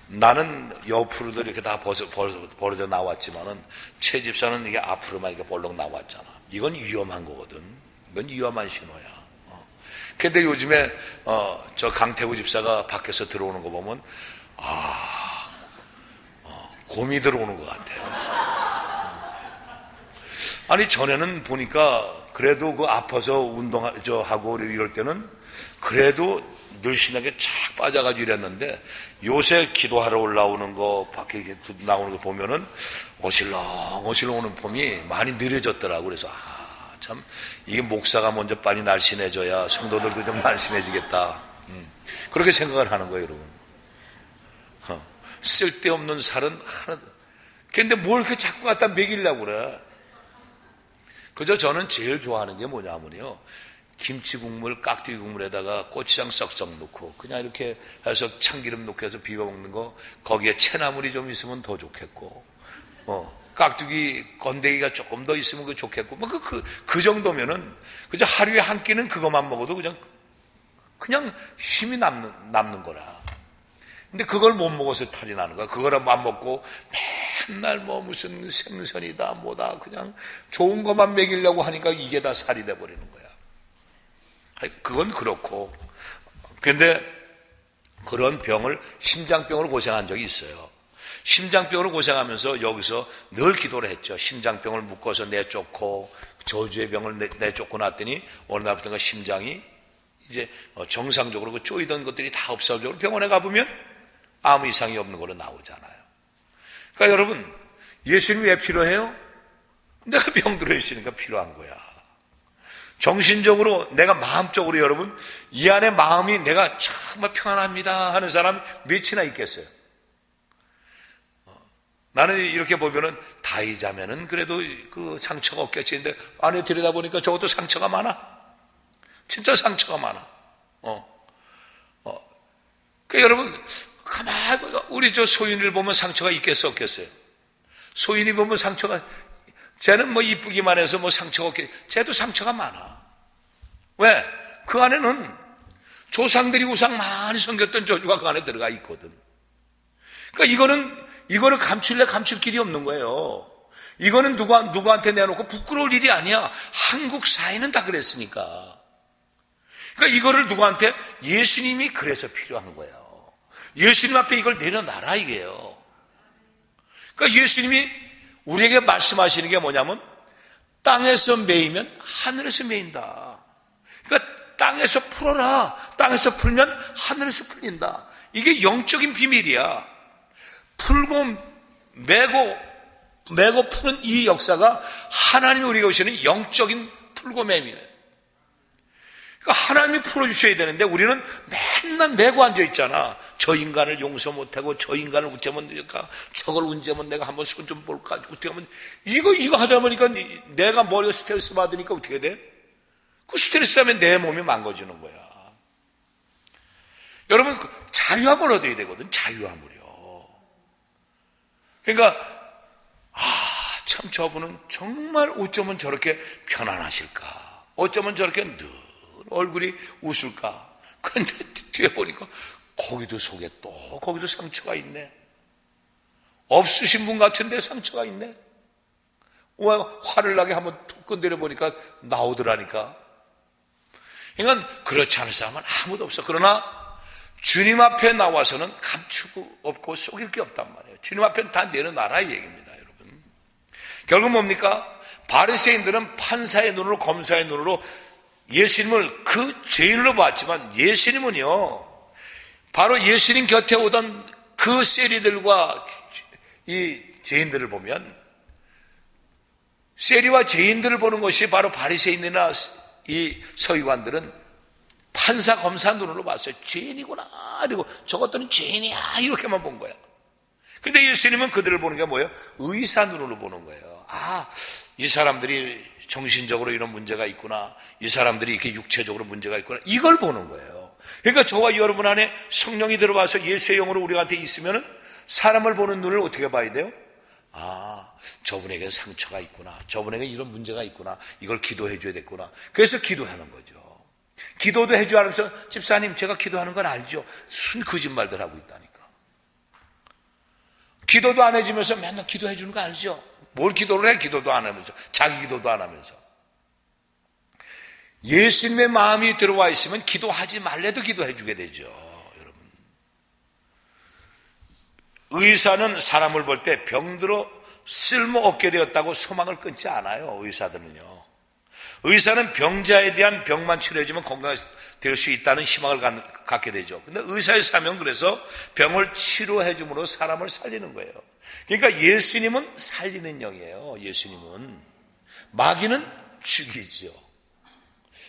나는 옆으로도 이렇게 다 벌어져 나왔지만은 최 집사는 이게 앞으로만 이렇게 볼록 나왔잖아. 이건 위험한 거거든. 이건 위험한 신호야. 근데 요즘에 저 강태구 집사가 밖에서 들어오는 거 보면 곰이 들어오는 것 같아요. 아니 전에는 보니까 그래도 그 아파서 운동하고 이럴 때는 그래도 늘씬하게 착 빠져가지고 이랬는데 요새 기도하러 올라오는 거 밖에 나오는 거 보면은 어실렁 오는 폼이 많이 느려졌더라고. 그래서 참 이게 목사가 먼저 빨리 날씬해져야 성도들도 좀 날씬해지겠다. 그렇게 생각을 하는 거예요, 여러분. 쓸데없는 살은 하나도. 근데 뭘 이렇게 자꾸 갖다 먹이려고 그래. 그저 저는 제일 좋아하는 게 뭐냐면요, 김치 국물, 깍두기 국물에다가 고추장 썩썩 넣고 그냥 이렇게 해서 참기름 넣고 해서 비벼 먹는 거, 거기에 채나물이 좀 있으면 더 좋겠고, 깍두기 건더기가 조금 더 있으면 그 좋겠고, 그 정도면은 그저 하루에 한 끼는 그것만 먹어도 그냥 힘이 남는 거라. 근데 그걸 못 먹어서 탈이 나는 거야. 그걸 안 먹고 맨날 뭐 무슨 생선이다 뭐다 그냥 좋은 것만 먹이려고 하니까 이게 다 살이 돼버리는 거야. 그건 그렇고. 근데 그런 병을, 심장병으로 고생한 적이 있어요. 심장병으로 고생하면서 여기서 늘 기도를 했죠. 심장병을 묶어서 내쫓고 저주의 병을 내쫓고 났더니 어느 날부터가 심장이 이제 정상적으로 그 쪼이던 것들이 다 없어지고 병원에 가보면 아무 이상이 없는 걸로 나오잖아요. 그러니까 여러분, 예수님이 왜 필요해요? 내가 병들어 있으니까 필요한 거야. 정신적으로, 내가 마음적으로 여러분, 이 안에 마음이 내가 정말 평안합니다 하는 사람 몇이나 있겠어요? 나는 이렇게 보면은 다이자면은 그래도 그 상처가 없겠지. 근데 안에 들여다보니까 저것도 상처가 많아. 진짜 상처가 많아. 그러니까 여러분, 가만히, 우리 저 소인을 보면 상처가 있겠어, 없겠어요? 소인이 보면 상처가, 쟤는 뭐 이쁘기만 해서 뭐 상처가 없겠, 쟤도 상처가 많아. 왜? 그 안에는 조상들이 우상 많이 섬겼던 저주가 그 안에 들어가 있거든. 그러니까 이거를 감출래 감출 길이 없는 거예요. 이거는 누구한테 내놓고 부끄러울 일이 아니야. 한국 사회는 다 그랬으니까. 그러니까 이거를 누구한테, 예수님이 그래서 필요한 거예요. 예수님 앞에 이걸 내려놔라 이게요. 그러니까 예수님이 우리에게 말씀하시는 게 뭐냐면 땅에서 매이면 하늘에서 매인다. 그러니까 땅에서 풀어라. 땅에서 풀면 하늘에서 풀린다. 이게 영적인 비밀이야. 풀고 매고 푸는 이 역사가 하나님이 우리에게 오시는 영적인 풀고 맴이네. 그러니까 하나님이 풀어주셔야 되는데 우리는 맨날 매고 앉아있잖아. 저 인간을 용서 못하고 저 인간을 어쩌면 될까, 저걸 언제면 내가 한번 손 좀 볼까, 어떻게 하면 이거 하다 보니까 내가 머리가 스트레스 받으니까 어떻게 돼? 그 스트레스 때문에 내 몸이 망가지는 거야. 여러분, 자유함을 얻어야 되거든. 자유함을요. 그러니까 참 저분은 정말 어쩌면 저렇게 편안하실까, 어쩌면 저렇게 늘 얼굴이 웃을까. 근데 뒤에 보니까 거기도 속에 또 거기도 상처가 있네. 없으신 분 같은데 상처가 있네. 왜 화를 나게 한번 툭 건드려 보니까 나오더라니까. 그러니까 그렇지 않은 사람은 아무도 없어. 그러나 주님 앞에 나와서는 감추고 없고 속일 게 없단 말이에요. 주님 앞에는 다 내려놔라 이 얘기입니다, 여러분. 결국 뭡니까? 바리새인들은 판사의 눈으로, 검사의 눈으로 예수님을 그 죄인으로 봤지만, 예수님은요, 바로 예수님 곁에 오던 그 세리들과 이 죄인들을 보면 세리와 죄인들을 보는 것이 바로 바리새인이나 이 서기관들은 판사 검사 눈으로 봤어요. 죄인이구나. 그리고 저것들은 죄인이야. 이렇게만 본 거야. 근데 예수님은 그들을 보는 게 뭐예요? 의사 눈으로 보는 거예요. 아, 이 사람들이 정신적으로 이런 문제가 있구나. 이 사람들이 이렇게 육체적으로 문제가 있구나. 이걸 보는 거예요. 그러니까 저와 여러분 안에 성령이 들어와서 예수의 영으로 우리한테 있으면은 사람을 보는 눈을 어떻게 봐야 돼요? 아, 저분에게 상처가 있구나. 저분에게 이런 문제가 있구나. 이걸 기도해 줘야 됐구나. 그래서 기도하는 거죠. 기도도 해줘야 하면서 집사님 제가 기도하는 건 알죠? 순 거짓말들 하고 있다니까. 기도도 안 해주면서 맨날 기도해 주는 거 알죠? 뭘 기도를 해? 기도도 안 하면서. 자기 기도도 안 하면서. 예수님의 마음이 들어와 있으면 기도하지 말래도 기도해 주게 되죠. 여러분. 의사는 사람을 볼 때 병들어 쓸모없게 되었다고 소망을 끊지 않아요. 의사들은요. 의사는 병자에 대한 병만 치료해주면 건강될 수 있다는 희망을 갖게 되죠. 근데 의사의 사명은 그래서 병을 치료해 줌으로 사람을 살리는 거예요. 그러니까 예수님은 살리는 영이에요. 예수님은. 마귀는 죽이죠.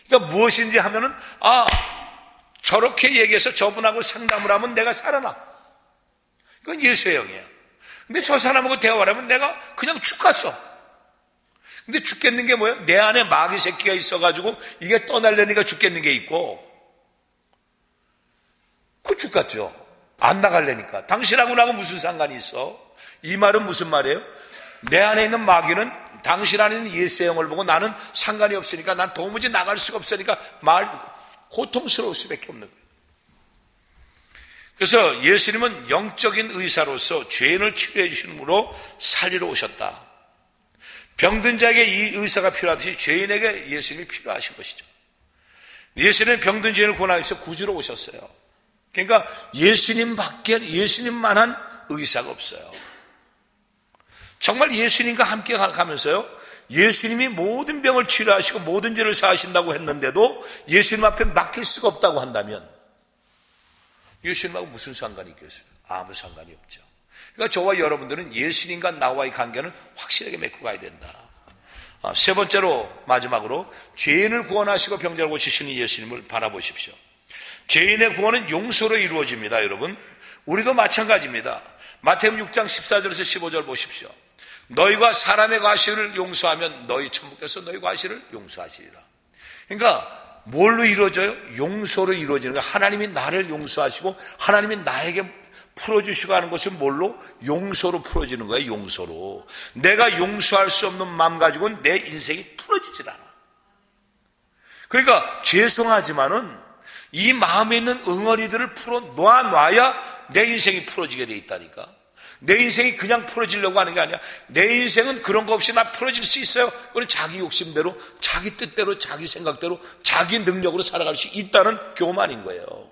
그러니까 무엇인지 하면은 아, 저렇게 얘기해서 저분하고 상담을 하면 내가 살아나. 그건 예수의 영이에요. 근데 저 사람하고 대화를 하면 내가 그냥 죽 갔어. 근데 죽겠는 게 뭐예요? 내 안에 마귀 새끼가 있어가지고 이게 떠날려니까 죽겠는 게 있고, 그 죽겠죠. 안 나가려니까. 당신하고 나하고 무슨 상관이 있어? 이 말은 무슨 말이에요? 내 안에 있는 마귀는 당신 안에 있는 예수의 영을 보고 나는 상관이 없으니까, 난 도무지 나갈 수가 없으니까 고통스러울 수밖에 없는 거예요. 그래서 예수님은 영적인 의사로서 죄인을 치료해 주심으로 살리러 오셨다. 병든 자에게 이 의사가 필요하듯이 죄인에게 예수님이 필요하신 것이죠. 예수님은 병든 죄인을 구원하기 위해서 구주로 오셨어요. 그러니까 예수님만한 의사가 없어요. 정말 예수님과 함께 가면서요, 예수님이 모든 병을 치료하시고 모든 죄를 사하신다고 했는데도 예수님 앞에 맡길 수가 없다고 한다면 예수님하고 무슨 상관이 있겠어요? 아무 상관이 없죠. 그러니까 저와 여러분들은 예수님과 나와의 관계는 확실하게 맺고 가야 된다. 세 번째로, 마지막으로 죄인을 구원하시고 병자를 고치시는 예수님을 바라보십시오. 죄인의 구원은 용서로 이루어집니다. 여러분, 우리도 마찬가지입니다. 마태복음 6장 14절에서 15절 보십시오. 너희가 사람의 과실을 용서하면 너희 천국에서 너희 과실을 용서하시리라. 그러니까 뭘로 이루어져요? 용서로 이루어지는 거예요. 하나님이 나를 용서하시고 하나님이 나에게 풀어주시고 하는 것은 뭘로? 용서로 풀어지는 거예요. 용서로. 내가 용서할 수 없는 마음 가지고는 내 인생이 풀어지질 않아. 그러니까 죄송하지만은 이 마음에 있는 응어리들을 놔야 내 인생이 풀어지게 돼 있다니까. 내 인생이 그냥 풀어지려고 하는 게 아니야. 내 인생은 그런 거 없이 나 풀어질 수 있어요. 그건 자기 욕심대로, 자기 뜻대로, 자기 생각대로, 자기 능력으로 살아갈 수 있다는 교만인 거예요.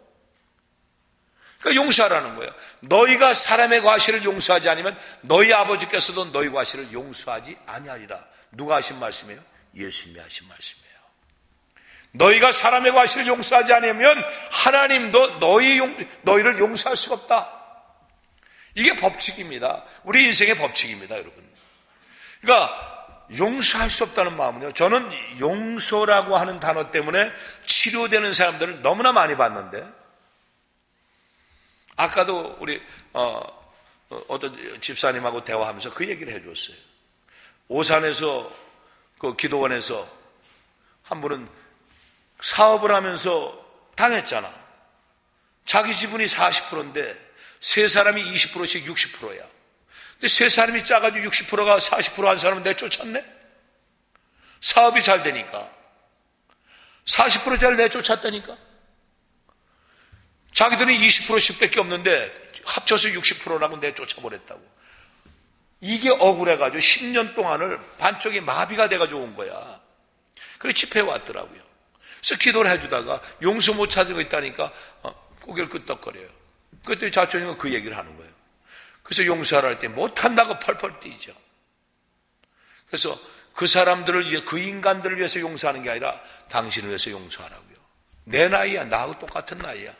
그러니까 용서하라는 거예요. 너희가 사람의 과실을 용서하지 않으면 너희 아버지께서도 너희 과실을 용서하지 아니하리라. 누가 하신 말씀이에요? 예수님이 하신 말씀이에요. 너희가 사람의 과실을 용서하지 않으면 하나님도 너희를 용서할 수가 없다. 이게 법칙입니다. 우리 인생의 법칙입니다, 여러분. 그러니까 용서할 수 없다는 마음은요, 저는 용서라고 하는 단어 때문에 치료되는 사람들을 너무나 많이 봤는데, 아까도 우리 어떤 집사님하고 대화하면서 그 얘기를 해줬어요. 오산에서 그 기도원에서 한 분은 사업을 하면서 당했잖아. 자기 지분이 40%인데 세 사람이 20%씩 60%야. 근데 세 사람이 짜가지고 60%가 40% 한 사람은 내쫓았네? 사업이 잘 되니까. 40%짜리 내쫓았다니까? 자기들은 20%씩 밖에 없는데 합쳐서 60%라고 내쫓아버렸다고. 이게 억울해가지고 10년 동안을 반쪽이 마비가 돼가지고 온 거야. 그래 집회에 왔더라고요. 그래서 기도를 해주다가 용서 못 찾고 있다니까 고개를 끄덕거려요. 그때 자초님은 그 얘기를 하는 거예요. 그래서 용서하라 할 때 못한다고 펄펄 뛰죠. 그래서 그 사람들을 위해, 그 인간들을 위해서 용서하는 게 아니라 당신을 위해서 용서하라고요. 내 나이야. 나하고 똑같은 나이야.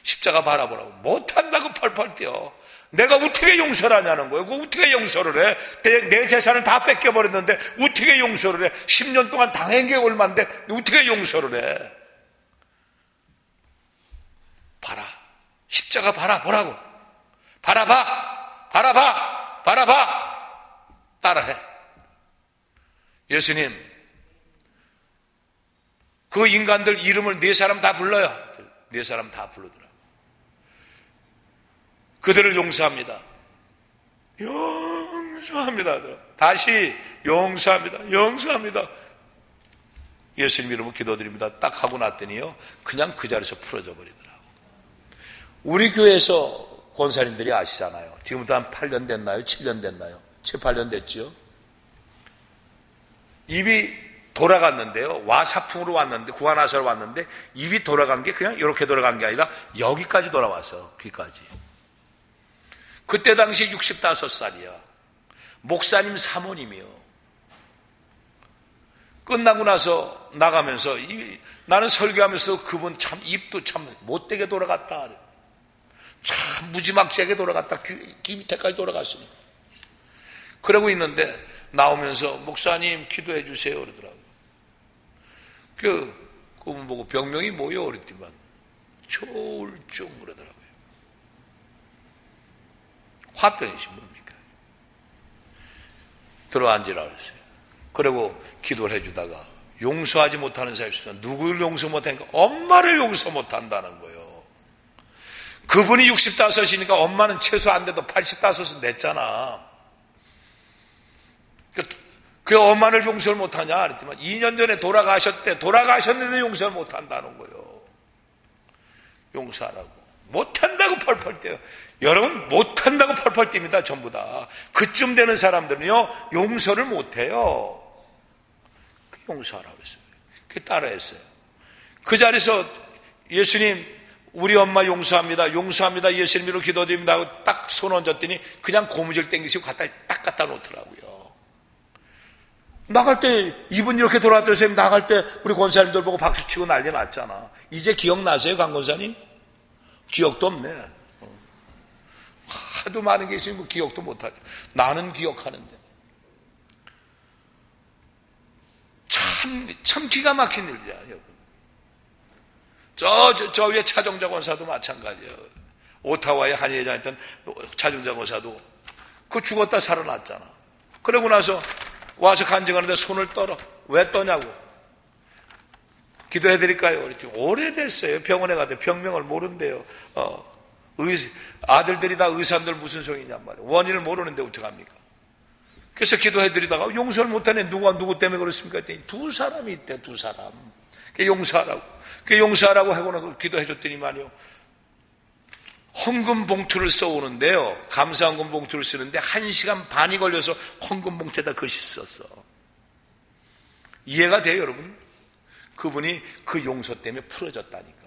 십자가 바라보라고. 못한다고 펄펄 뛰어. 내가 어떻게 용서를 하냐는 거예요. 어떻게 용서를 해? 내 재산을 다 뺏겨버렸는데 어떻게 용서를 해? 10년 동안 당한 게 얼만데 어떻게 용서를 해? 봐라. 십자가 봐라. 보라고. 바라봐. 바라봐. 바라봐. 따라해. 예수님, 그 인간들 이름을 네 사람 다 불러요. 네 사람 다 부르더라고. 그들을 용서합니다. 용서합니다. 다시 용서합니다. 용서합니다. 예수님 이름으로 기도드립니다. 딱 하고 났더니요, 그냥 그 자리에서 풀어져 버리더라고. 우리 교회에서 권사님들이 아시잖아요. 지금부터 한 8년 됐나요? 7년 됐나요? 7, 8년 됐죠? 입이 돌아갔는데요. 와사풍으로 왔는데, 구하나사로 왔는데, 입이 돌아간 게 그냥 이렇게 돌아간 게 아니라 여기까지 돌아왔어. 귀까지. 그때 당시 65살이야. 목사님 사모님이요. 끝나고 나서 나가면서 나는 설교하면서 그분 참 입도 참 못되게 돌아갔다. 참 무지막지하게 돌아갔다. 귀 밑에까지 돌아갔으니. 그러고 있는데 나오면서 목사님 기도해 주세요 그러더라고요. 그분 보고 병명이 뭐요? 그랬더니만 조울증 그러더라고요. 화병이신 뭡니까? 들어앉으라 그랬어요. 그리고 기도를 해주다가 용서하지 못하는 사람이 있으면 누구를 용서 못하니까 엄마를 용서 못한다는 거예요. 그분이 65이니까 엄마는 최소 안 돼도 85은 냈잖아. 그 엄마를 용서를 못하냐 그랬지만 2년 전에 돌아가셨는데 용서를 못한다는 거예요. 용서하라고. 못한다고 펄펄 뛰어요. 여러분 못한다고 펄펄 뜁니다. 전부 다. 그쯤 되는 사람들은요 용서를 못해요. 용서하라고 했어요. 그 따라했어요. 그 자리에서 예수님 우리 엄마 용서합니다. 용서합니다. 예수님으로 기도드립니다 하고 딱 손 얹었더니 그냥 고무줄 땡기시고 딱 갖다 놓더라고요. 나갈 때 이분 이렇게 돌아왔더니 선생님 나갈 때 우리 권사님들 보고 박수치고 난리 났잖아. 이제 기억나세요 강 권사님? 기억도 없네. 하도 많은 게 있으면 기억도 못하죠. 나는 기억하는데. 참 기가 막힌 일이야, 여러분. 저 위에 차정자 권사도 마찬가지예요. 오타와에 한의회장 했던 차정자 권사도 그 죽었다 살아났잖아. 그러고 나서 와서 간증하는데 손을 떨어. 왜 떠냐고. 기도해드릴까요? 그랬더니 오래됐어요. 병원에 가도 병명을 모른대요. 아들들이 다 의사들 무슨 소리냔 말이에요. 원인을 모르는데 어떡합니까? 그래서 기도해드리다가 용서를 못하네. 누가 누구 때문에 그렇습니까? 했더니 두 사람이 있대. 두 사람. 용서하라고. 용서하라고 하고는 기도해줬더니만요. 헌금 봉투를 써오는데요. 감사 헌금 봉투를 쓰는데 1시간 반이 걸려서 헌금 봉투에다 글씨 썼어. 이해가 돼요, 여러분? 그분이 그 용서 때문에 풀어졌다니까.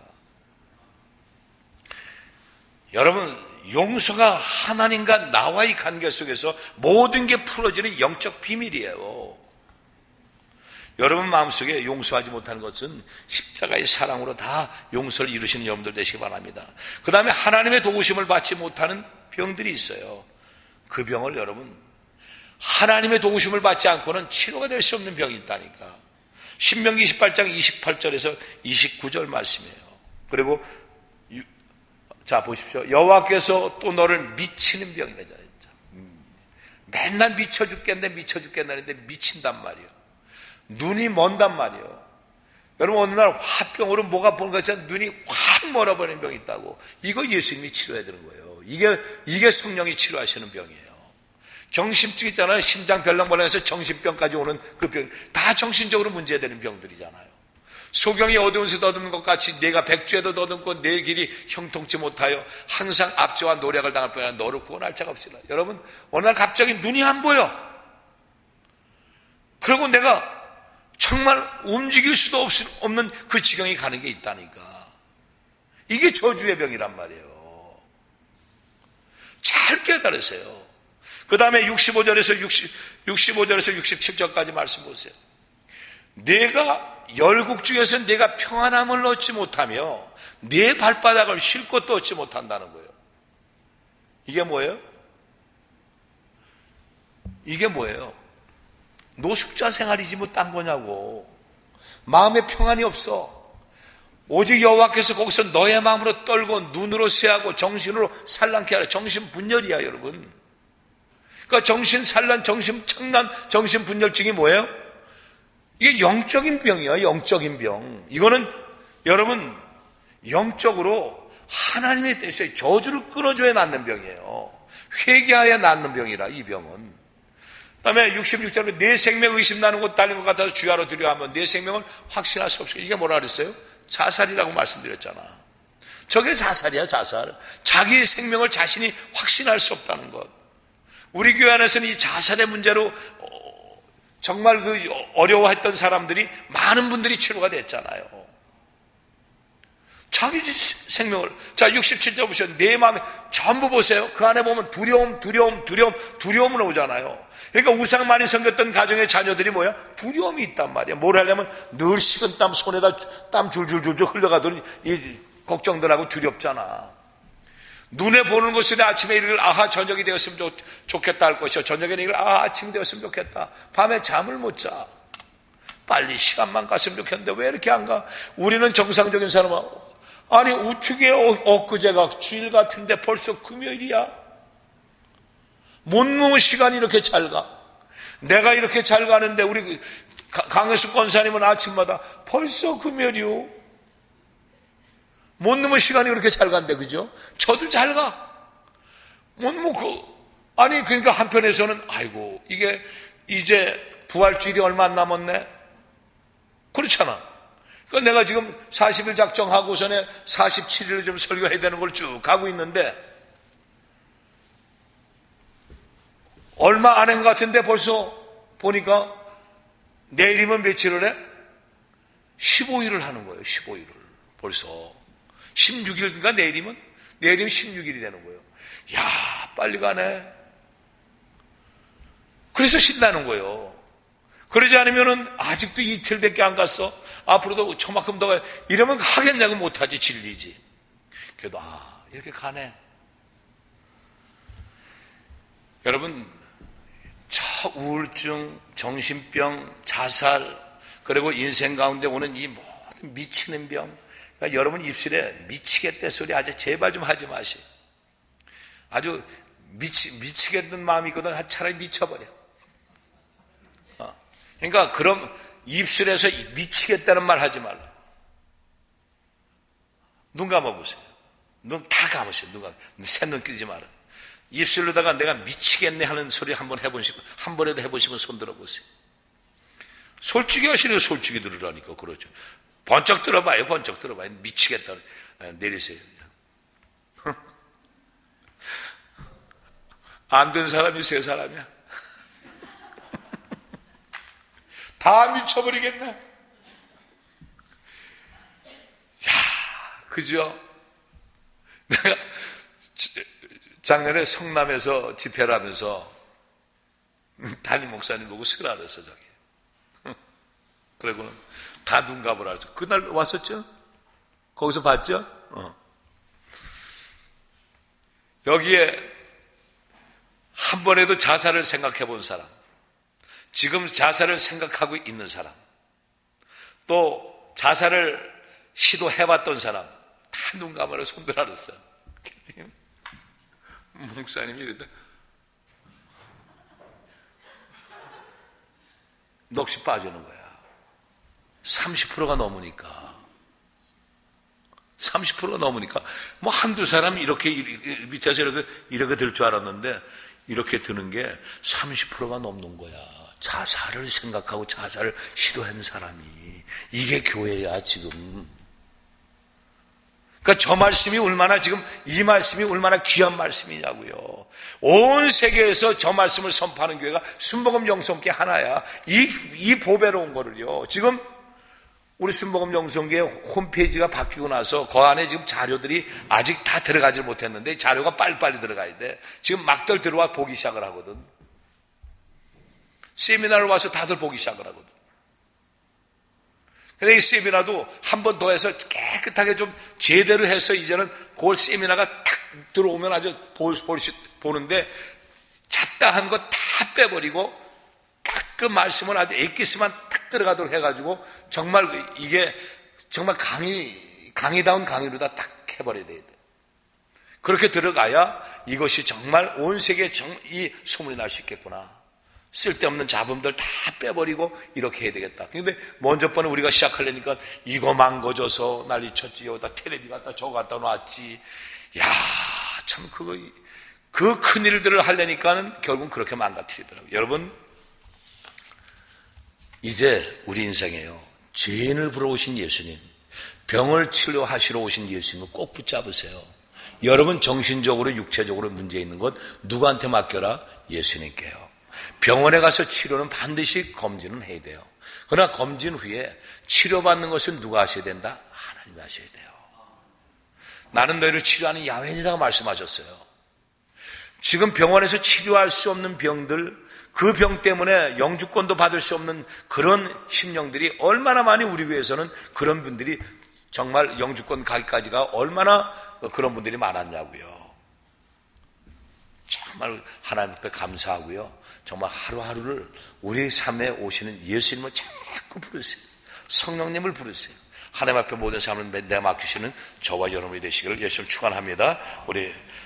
여러분, 용서가 하나님과 나와의 관계 속에서 모든 게 풀어지는 영적 비밀이에요. 여러분 마음속에 용서하지 못하는 것은 십자가의 사랑으로 다 용서를 이루시는 여러분들 되시기 바랍니다. 그 다음에 하나님의 도우심을 받지 못하는 병들이 있어요. 그 병을 여러분 하나님의 도우심을 받지 않고는 치료가 될 수 없는 병이 있다니까. 신명기 28장 28절에서 29절 말씀이에요. 그리고 자 보십시오. 여호와께서 또 너를 미치는 병이라잖아요. 맨날 미쳐 죽겠는데 미친단 말이에요. 눈이 먼단 말이에요. 여러분 어느 날 화병으로 뭐가 보는 것처럼 눈이 확 멀어버리는 병이 있다고. 이거 예수님이 치료해야 되는 거예요. 이게 성령이 치료하시는 병이에요. 정신증 있잖아요. 심장별렁벌렁해서 정신병까지 오는 그 병, 다 정신적으로 문제되는 병들이잖아요. 소경이 어두운 새 더듬는 것 같이 내가 백주에도 더듬고 내 길이 형통치 못하여 항상 압제와 노력을 당할 뿐 아니라 너를 구원할 자가 없으리라. 여러분 어느 날 갑자기 눈이 안 보여. 그리고 내가 정말 움직일 수도 없는 그 지경이 가는 게 있다니까. 이게 저주의 병이란 말이에요. 잘 깨달으세요. 그 다음에 65절에서 67절까지 말씀 보세요. 내가 열국 중에서 내가 평안함을 얻지 못하며 내 발바닥을 쉴 곳도 얻지 못한다는 거예요. 이게 뭐예요? 이게 뭐예요? 노숙자 생활이지 뭐 딴 거냐고. 마음에 평안이 없어. 오직 여호와께서 거기서 너의 마음으로 떨고 눈으로 쇠하고 정신으로 산란케 하라. 정신분열이야, 여러분. 그러니까 정신산란, 정신착란, 정신분열증이 뭐예요? 이게 영적인 병이야, 영적인 병. 이거는 여러분 영적으로 하나님에 대해서 저주를 끊어줘야 낫는 병이에요. 회개하여 낫는 병이라, 이 병은. 그 다음에 66절에 내 생명 의심나는 것 딸린 것 같아서 주야로 드려하면 내 생명을 확신할 수 없어요. 이게 뭐라 그랬어요? 자살이라고 말씀드렸잖아. 저게 자살이야, 자살. 자기 생명을 자신이 확신할 수 없다는 것. 우리 교회 안에서는 이 자살의 문제로 정말 그 어려워했던 사람들이 많은 분들이 치료가 됐잖아요. 자기 생명을. 자, 67절 보시면 내 마음에 전부 보세요. 그 안에 보면 두려움은 오잖아요. 그러니까 우상 많이 섬겼던 가정의 자녀들이 뭐야? 두려움이 있단 말이야. 뭘 하려면 늘 식은땀 손에다 땀 줄줄줄줄 흘러가더니 이 걱정들하고 두렵잖아. 눈에 보는 것은 아침에 이르길 아하 저녁이 되었으면 좋겠다 할 것이요 저녁에 이르길 아하 아침이 되었으면 좋겠다. 밤에 잠을 못 자. 빨리 시간만 갔으면 좋겠는데 왜 이렇게 안 가? 우리는 정상적인 사람은 아니 어떻게 엊그제가 주일 같은데 벌써 금요일이야? 못 누운 시간이 이렇게 잘 가. 내가 이렇게 잘 가는데 우리 강혜수 권사님은 아침마다 벌써 금요일이요. 못 누운 시간이 그렇게 잘 간대, 그죠? 저도 잘 가. 아니, 그러니까 한편에서는, 아이고, 이게 이제 부활주일이 얼마 안 남았네? 그렇잖아. 그러니까 내가 지금 40일 작정하고서는 47일을 좀 설교해야 되는 걸 쭉 가고 있는데, 얼마 안 한 것 같은데 벌써 보니까 내일이면 며칠을 해? 15일을 하는 거예요, 15일을. 벌써. 16일인가 내일이면 16일이 되는 거예요. 야, 빨리 가네. 그래서 신나는 거예요. 그러지 않으면은 아직도 이틀밖에 안 갔어. 앞으로도 저만큼 더 가야. 이러면 하겠냐고 못하지, 질리지. 그래도 이렇게 가네. 여러분, 저 우울증, 정신병, 자살, 그리고 인생 가운데 오는 이 모든 미치는 병. 그러니까 여러분 입술에 미치겠다 소리 아주 제발 좀 하지 마시. 아주 미치겠는 마음이 있거든. 차라리 미쳐버려. 그러니까 그럼 입술에서 미치겠다는 말 하지 말라. 눈 감아보세요. 눈 다 감으세요. 새눈 끼지 마라. 입술로다가 내가 미치겠네 하는 소리 한 번에도 해보시면 손 들어보세요. 솔직히 하시네요. 솔직히 들으라니까. 그러죠. 번쩍 들어봐요. 번쩍 들어봐요. 미치겠다. 내리세요. 안 된 사람이 세 사람이야. 다 미쳐버리겠네. 야, 그죠? 내가 작년에 성남에서 집회를 하면서 담임 목사님 보고 쓰라랬어, 저기. 그리고는 다 눈 감으라 해서. 그날 왔었죠? 거기서 봤죠? 여기에 한 번에도 자살을 생각해 본 사람, 지금 자살을 생각하고 있는 사람, 또 자살을 시도해 봤던 사람, 다 눈 감으라 손들어 그랬어. 목사님이 이랬다. 넋이 빠지는 거야. 30%가 넘으니까. 30%가 넘으니까. 뭐 한두 사람이 이렇게 밑에서 이렇게 들 줄 알았는데, 이렇게 드는 게 30%가 넘는 거야. 자살을 생각하고 자살을 시도한 사람이. 이게 교회야, 지금. 그러니까 저 말씀이 얼마나 지금 이 말씀이 얼마나 귀한 말씀이냐고요. 온 세계에서 저 말씀을 선포하는 교회가 순복음 영성교회 하나야. 이 보배로운 거를요. 지금 우리 순복음 영성교회 홈페이지가 바뀌고 나서 그 안에 지금 자료들이 아직 다 들어가질 못했는데 자료가 빨리빨리 들어가야 돼. 지금 막들 들어와 보기 시작을 하거든. 세미나를 와서 다들 보기 시작을 하거든. 그래서 이 세미나도 한 번 더 해서 깨끗하게 좀 제대로 해서 이제는 그 세미나가 탁 들어오면 아주 보는데 잡다한 거 다 빼버리고 가끔 말씀은 아주 엑기스만 탁 들어가도록 해가지고 정말 이게 정말 강의다운 강의로다 딱 해버려야 돼요. 그렇게 들어가야 이것이 정말 온 세계에 이 소문이 날 수 있겠구나. 쓸데없는 잡음들 다 빼버리고 이렇게 해야 되겠다. 근데 먼저 번에 우리가 시작하려니까 이거 망가져서 난리 쳤지요. 다 텔레비 갖다 저거 갖다 놨지. 야, 참 그 큰일들을 하려니까는 결국은 그렇게 망가뜨리더라고요. 여러분, 이제 우리 인생에요. 죄인을 부러오신 예수님, 병을 치료하시러 오신 예수님을 꼭 붙잡으세요. 여러분 정신적으로 육체적으로 문제 있는 것 누구한테 맡겨라? 예수님께요. 병원에 가서 치료는 반드시 검진은 해야 돼요. 그러나 검진 후에 치료받는 것은 누가 하셔야 된다? 하나님 하셔야 돼요. 나는 너희를 치료하는 야훼니라고 말씀하셨어요. 지금 병원에서 치료할 수 없는 병들, 그 병 때문에 영주권도 받을 수 없는 그런 심령들이 얼마나 많이 우리 교회에서는 그런 분들이 정말 영주권 가기까지가 얼마나 그런 분들이 많았냐고요. 정말 하나님께 감사하고요. 정말 하루하루를 우리 삶에 오시는 예수님을 자꾸 부르세요. 성령님을 부르세요. 하나님 앞에 모든 삶을 내맡기시는 저와 여러분이 되시기를 예수님 축원합니다. 우리